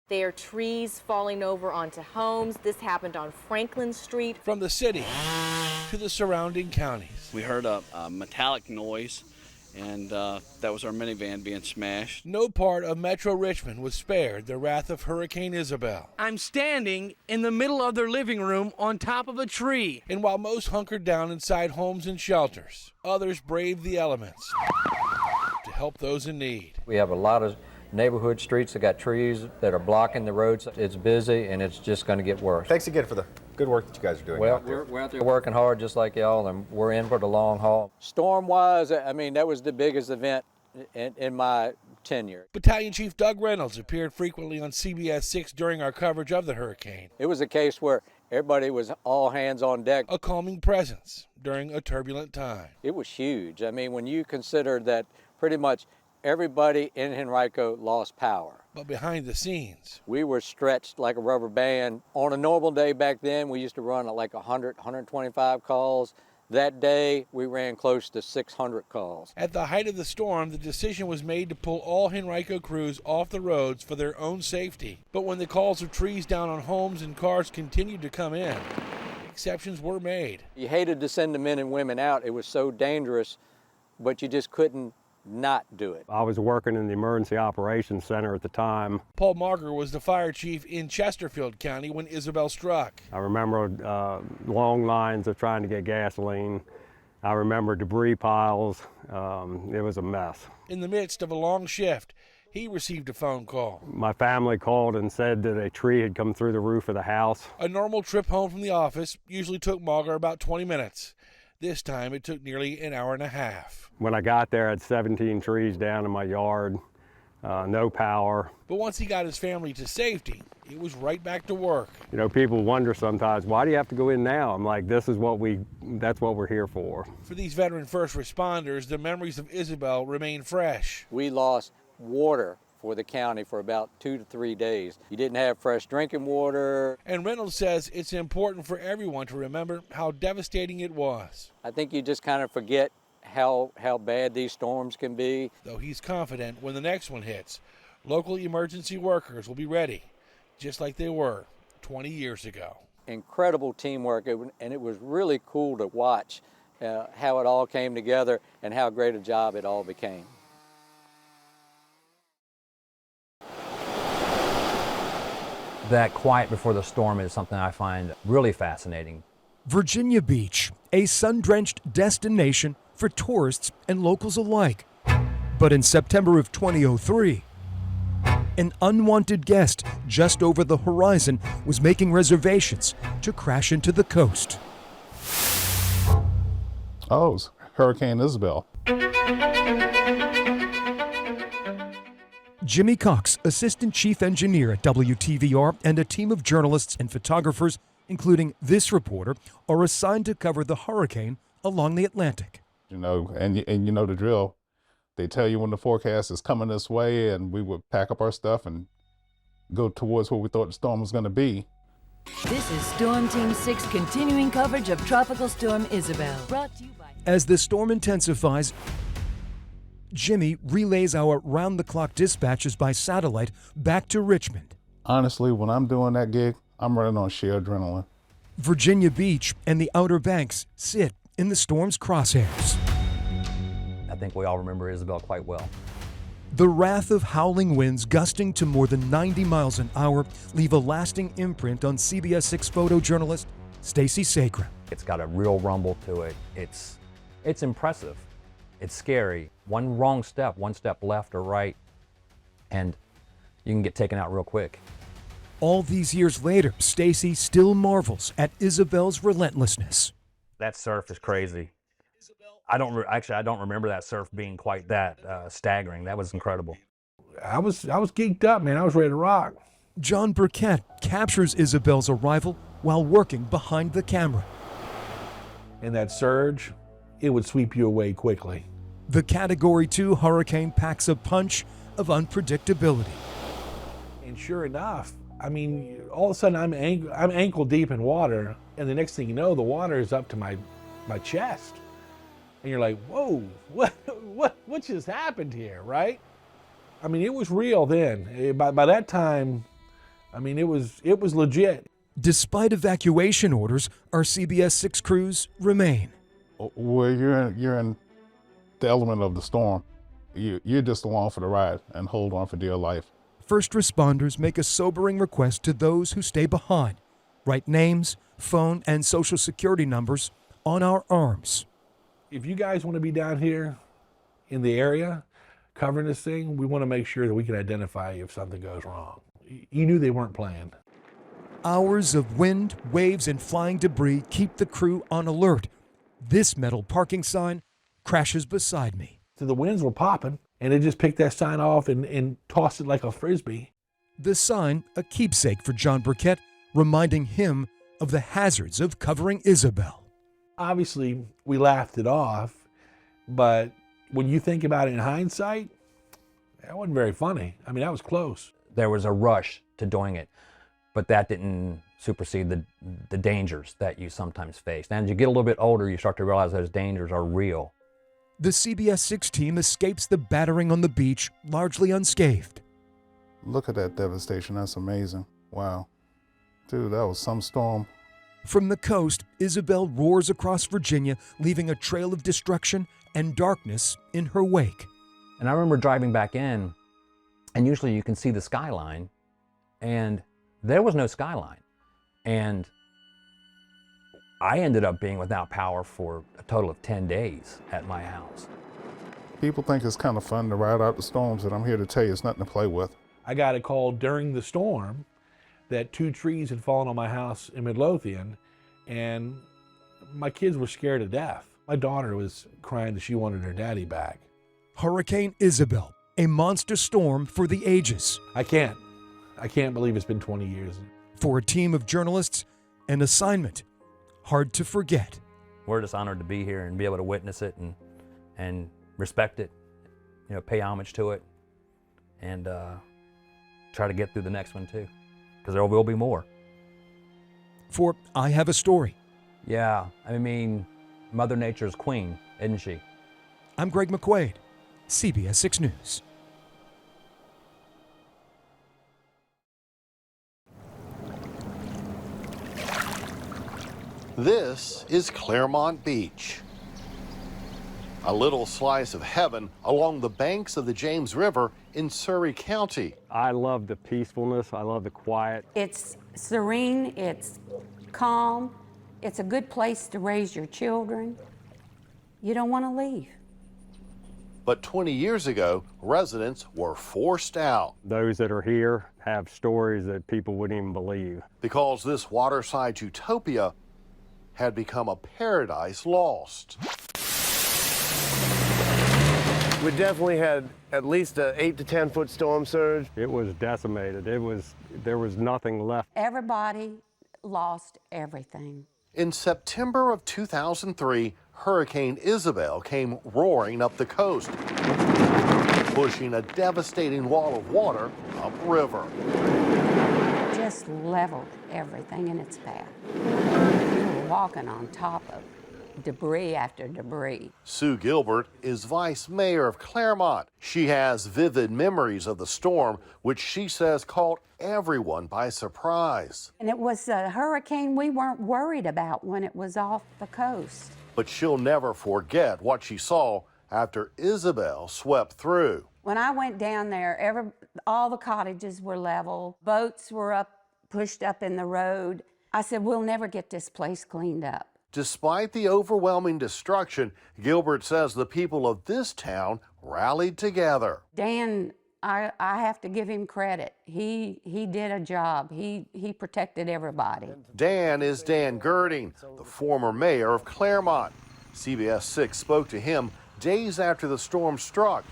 There are trees falling over onto homes. This happened on Franklin Street. From the city to the surrounding counties. We heard a metallic noise, and that was our minivan being smashed. No part of Metro Richmond was spared the wrath of Hurricane Isabel. I'm standing in the middle of their living room on top of a tree. And while most hunkered down inside homes and shelters, others braved the elements to help those in need. We have a lot of neighborhood streets that got trees that are blocking the roads. It's busy, and it's just going to get worse. Thanks again for the good work that you guys are doing. Well, out there. we're out there working hard just like y'all, and we're in for the long haul. Storm-wise, I mean, that was the biggest event in my tenure. Battalion Chief Doug Reynolds appeared frequently on CBS 6 during our coverage of the hurricane. It was a case where everybody was all hands on deck. A calming presence during a turbulent time. It was huge. I mean, when you consider that pretty much everybody in Henrico lost power. But behind the scenes, we were stretched like a rubber band. On a normal day back then, we used to run like 100, 125 calls. That day, we ran close to 600 calls. At the height of the storm, the decision was made to pull all Henrico crews off the roads for their own safety. But when the calls of trees down on homes and cars continued to come in, exceptions were made. You hated to send the men and women out. It was so dangerous, but you just couldn't not do it. I was working in the Emergency Operations Center at the time. Paul Marger was the fire chief in Chesterfield County when Isabel struck. I remember long lines of trying to get gasoline. I remember debris piles. It was a mess. In the midst of a long shift, he received a phone call. My family called and said that a tree had come through the roof of the house. A normal trip home from the office usually took Marger about 20 minutes. This time it took nearly an hour and a half. When I got there, I had 17 trees down in my yard, no power. But once he got his family to safety, it was right back to work. You know, people wonder sometimes, why do you have to go in now? I'm like, that's what we're here for. For these veteran first responders, the memories of Isabel remain fresh. We lost water for the county for about 2 to 3 days. You didn't have fresh drinking water. And Reynolds says it's important for everyone to remember how devastating it was. I think you just kind of forget how bad these storms can be. Though he's confident when the next one hits, local emergency workers will be ready, just like they were 20 years ago. Incredible teamwork, and it was really cool to watch how it all came together and how great a job it all became. That quiet before the storm is something I find really fascinating. Virginia Beach, a sun-drenched destination for tourists and locals alike. But in September of 2003, an unwanted guest just over the horizon was making reservations to crash into the coast. Oh, it's Hurricane Isabel. Jimmy Cox, assistant chief engineer at WTVR, and a team of journalists and photographers, including this reporter, are assigned to cover the hurricane along the Atlantic. You know, and you know the drill. They tell you when the forecast is coming this way, and we would pack up our stuff and go towards where we thought the storm was going to be. This is Storm Team 6 continuing coverage of Tropical Storm Isabel. Brought to you by... As the storm intensifies, Jimmy relays our round-the-clock dispatches by satellite back to Richmond. Honestly, when I'm doing that gig, I'm running on sheer adrenaline. Virginia Beach and the Outer Banks sit in the storm's crosshairs. I think we all remember Isabel quite well. The wrath of howling winds gusting to more than 90 miles an hour leave a lasting imprint on CBS 6 photojournalist Stacy Sacra. It's got a real rumble to it. It's impressive. It's scary. One wrong step, one step left or right, and you can get taken out real quick. All these years later, Stacy still marvels at Isabel's relentlessness. That surf is crazy. I don't remember that surf being quite that staggering. That was incredible. I was geeked up, man. I was ready to rock. John Burkett captures Isabel's arrival while working behind the camera. In that surge, it would sweep you away quickly. The Category 2 hurricane packs a punch of unpredictability. And sure enough, I mean, all of a sudden I'm ankle deep in water, and the next thing you know, the water is up to my chest. And you're like, whoa, what just happened here, right? I mean, it was real then. By that time, I mean, it was legit. Despite evacuation orders, our CBS 6 crews remain. Well, you're in the element of the storm. You're just along for the ride and hold on for dear life. First responders make a sobering request to those who stay behind. Write names, phone, and social security numbers on our arms. If you guys want to be down here in the area covering this thing, we want to make sure that we can identify if something goes wrong. You knew they weren't playing. Hours of wind, waves, and flying debris keep the crew on alert. This metal parking sign crashes beside me. So the winds were popping, and it just picked that sign off and tossed it like a frisbee. The sign, a keepsake for John Burkett, reminding him of the hazards of covering Isabel. Obviously, we laughed it off, but when you think about it in hindsight, that wasn't very funny. I mean, that was close. There was a rush to doing it, but that didn't supersede the dangers that you sometimes face. And as you get a little bit older, you start to realize those dangers are real. The CBS 6 team escapes the battering on the beach largely unscathed. Look at that devastation. That's amazing. Wow. Dude, that was some storm. From the coast, Isabel roars across Virginia, leaving a trail of destruction and darkness in her wake. And I remember driving back in, and usually you can see the skyline, and there was no skyline. And I ended up being without power for a total of 10 days at my house. People think it's kind of fun to ride out the storms, and I'm here to tell you it's nothing to play with. I got a call during the storm that 2 trees had fallen on my house in Midlothian, and my kids were scared to death. My daughter was crying that she wanted her daddy back. Hurricane Isabel, a monster storm for the ages. I can't believe it's been 20 years. For a team of journalists, an assignment hard to forget. We're just honored to be here and be able to witness it and respect it, you know, pay homage to it, and try to get through the next one too, because there will be more. For I Have a Story. Yeah, I mean, Mother Nature's queen, isn't she? I'm Greg McQuaid, CBS 6 News. This is Claremont Beach, a little slice of heaven along the banks of the James River in Surrey County. I love the peacefulness. I love the quiet. It's serene, it's calm, it's a good place to raise your children. You don't want to leave. But 20 years ago, residents were forced out. Those that are here have stories that people wouldn't even believe. Because this waterside utopia had become a paradise lost. We definitely had at least an 8 to 10 foot storm surge. It was decimated. There was nothing left. Everybody lost everything. In September of 2003, Hurricane Isabel came roaring up the coast, pushing a devastating wall of water upriver. Just leveled everything in its path. We were walking on top of debris after debris. Sue Gilbert is vice mayor of Claremont. She has vivid memories of the storm, which she says caught everyone by surprise. And it was a hurricane we weren't worried about when it was off the coast. But she'll never forget what she saw after Isabel swept through. When I went down there, all the cottages were level, boats were pushed up in the road. I said, we'll never get this place cleaned up. Despite the overwhelming destruction, Gilbert says the people of this town rallied together. Dan, I have to give him credit. He did a job. He protected everybody. Dan is Dan Girding, the former mayor of Claremont. CBS 6 spoke to him days after the storm struck,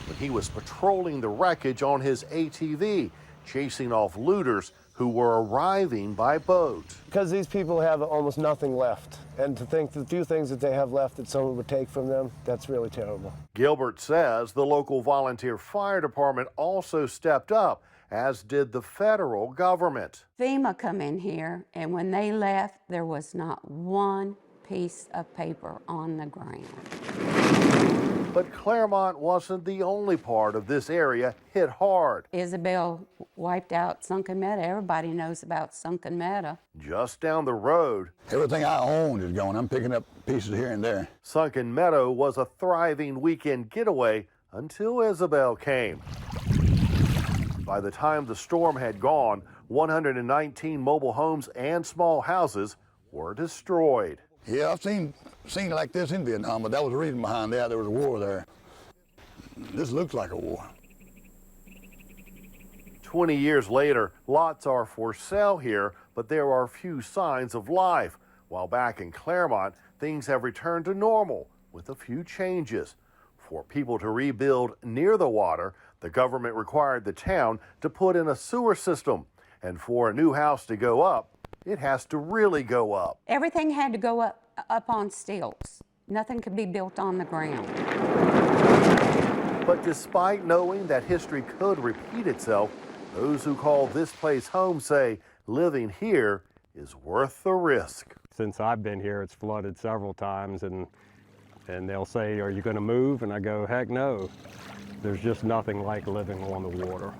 when he was patrolling the wreckage on his ATV, chasing off looters who were arriving by boat. Because these people have almost nothing left, and to think the few things that they have left that someone would take from them, that's really terrible. Gilbert says the local volunteer fire department also stepped up, as did the federal government. FEMA come in here, and when they left, there was not one piece of paper on the ground. But Claremont wasn't the only part of this area hit hard. Isabel wiped out Sunken Meadow. Everybody knows about Sunken Meadow. Just down the road, everything I owned is gone. I'm picking up pieces here and there. Sunken Meadow was a thriving weekend getaway until Isabel came. By the time the storm had gone, 119 mobile homes and small houses were destroyed. Yeah, I've seen like this in Vietnam, but that was the reason behind that. There was a war there. This looks like a war. 20 years later, lots are for sale here, but there are few signs of life. While back in Claremont, things have returned to normal with a few changes. For people to rebuild near the water, the government required the town to put in a sewer system. And for a new house to go up, it has to really go up. Everything had to go up on stilts. Nothing could be built on the ground. But despite knowing that history could repeat itself, those who call this place home say living here is worth the risk. Since I've been here, it's flooded several times, and they'll say, "Are you going to move?" And I go, "Heck no." There's just nothing like living on the water.